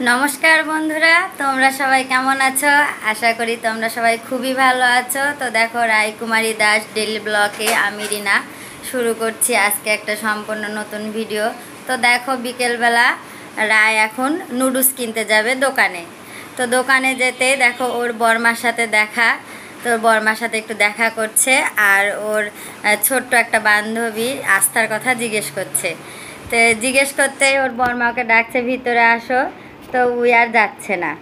নমস্কার বন্ধুরা, তোমরা সবাই কেমন আছো? আশা করি তোমরা সবাই খুবই ভালো আছো। তো দেখো, রায়কুমারী দাস ডেইলি ব্লগে আমি রিনা শুরু করছি আজকে একটা সম্পূর্ণ নতুন ভিডিও। তো দেখো, বিকেলবেলা রায় এখন নুডলস কিনতে যাবে দোকানে। তো দোকানে যেতে দেখো ওর বর্মার সাথে দেখা, তো বর্মার সাথে একটু দেখা করছে আর ওর ছোট্ট একটা বান্ধবী আস্থার কথা জিজ্ঞেস করছে। তো জিজ্ঞেস করতে ওর বর্মাকে ডাকছে, ভিতরে আসো। তো ওই আর যাচ্ছে না।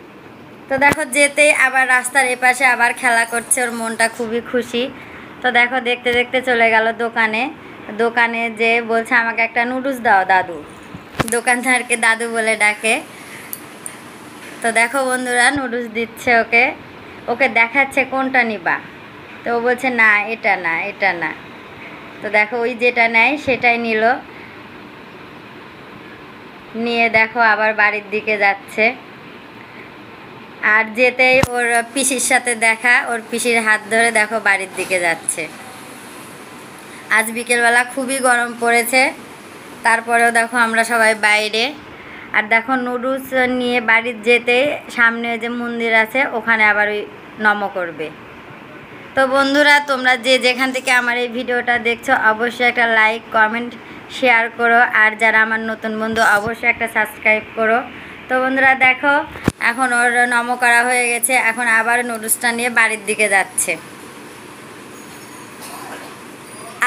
তো দেখো যেতেই আবার রাস্তার এপাশে আবার খেলা করছে, ওর মনটা খুবই খুশি। তো দেখো দেখতে দেখতে চলে গেল দোকানে। দোকানে যে বলছে আমাকে একটা নুডলস দাও দাদু, দোকানদারকে দাদু বলে ডাকে। তো দেখো বন্ধুরা, নুডলস দিচ্ছে ওকে, ওকে দেখাচ্ছে কোনটা নিবা। তো ও বলছে না, এটা না, এটা না। তো দেখো ওই যেটা নেয় সেটাই নিল, নিয়ে দেখো আবার বাড়ির দিকে যাচ্ছে। আর যেতেই ওর পিসির সাথে দেখা, ওর পিসির হাত ধরে দেখো বাড়ির দিকে যাচ্ছে। আজ বিকেলবেলা খুবই গরম পড়েছে, তারপরেও দেখো আমরা সবাই বাইরে। আর দেখো নুডলস নিয়ে বাড়ির যেতে সামনে যে মন্দির আছে ওখানে আবার ওই নম করবে। তো বন্ধুরা, তোমরা যে যেখান থেকে আমার এই ভিডিওটা দেখছো অবশ্যই একটা লাইক কমেন্ট শেয়ার করো, আর যারা আমার নতুন বন্ধু অবশ্যই একটা সাবস্ক্রাইব করো। তো বন্ধুরা দেখো, এখন ওর নম করা হয়ে গেছে, এখন আবার নুডলসটা নিয়ে বাড়ির দিকে যাচ্ছে,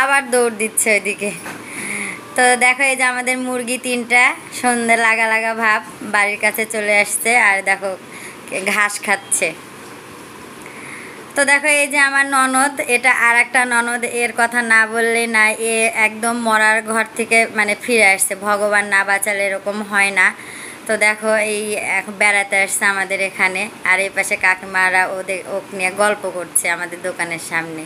আবার দৌড় দিচ্ছে ওইদিকে। তো দেখো এই যে আমাদের মুরগি তিনটা সন্ধে লাগা লাগা ভাব বাড়ির কাছে চলে আসছে, আর দেখো ঘাস খাচ্ছে। তো দেখো এই যে আমার ননদ, এটা আর একটা ননদ, এর কথা না বললেই না, এ একদম মরার ঘর থেকে মানে ফিরে আসছে, ভগবান না বাঁচালে এরকম হয় না। তো দেখো এই বেড়াতে আসছে আমাদের এখানে, আর এই পাশে কাকিমারা ওদের ওকে নিয়ে গল্প করছে আমাদের দোকানের সামনে।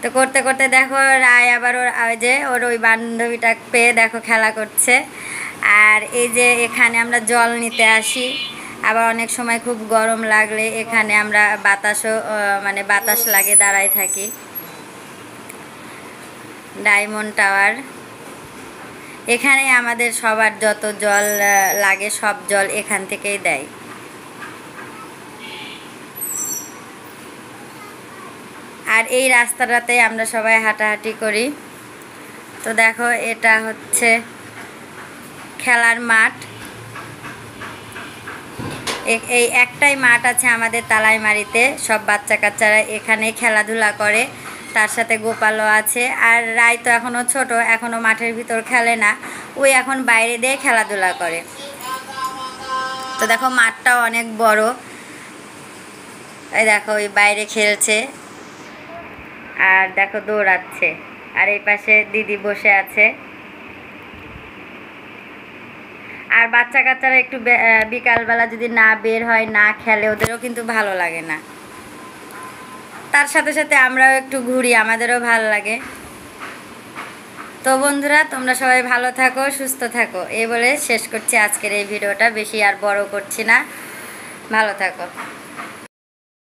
তো করতে করতে দেখো রায় আবার ওর ওই যে ওর ওই বান্ধবীটা পেয়ে দেখো খেলা করছে। আর এই যে এখানে আমরা জল নিতে আসি, আবার অনেক সময় খুব গরম লাগলে এখানে আমরা বাতাসও মানে বাতাস লাগে দাঁড়ায় থাকি। ডায়মন্ড টাওয়ার, এখানে আমাদের সবার যত জল লাগে সব জল এখান থেকেই দেয়। আর এই রাস্তাটাতে আমরা সবাই হাঁটাহাঁটি করি। তো দেখো এটা হচ্ছে খেলার মাঠ, এই একটাই মাঠ আছে আমাদের তালাইমারিতে, সব বাচ্চা কাচ্চারা এখানে খেলাধুলা করে, তার সাথে গোপালও আছে। আর রায় তো এখনও ছোট, এখনও মাঠের ভিতর খেলে না, ওই এখন বাইরে দিয়ে খেলাধুলা করে। তো দেখো মাঠটাও অনেক বড়, এই দেখো ওই বাইরে খেলছে আর দেখো দৌড়াচ্ছে। আর এই পাশে দিদি বসে আছে। আর বাচ্চা কাচ্চারা একটু বিকালবেলা যদি না বের হয় না খেলে ওদেরও কিন্তু ভালো লাগে না, তার সাথে সাথে আমরাও একটু ঘুরি, আমাদেরও ভালো লাগে। তো বন্ধুরা, তোমরা সবাই ভালো থাকো, সুস্থ থাকো, এই বলে শেষ করছি আজকের এই ভিডিওটা, বেশি আর বড় করছি না। ভালো থাকো।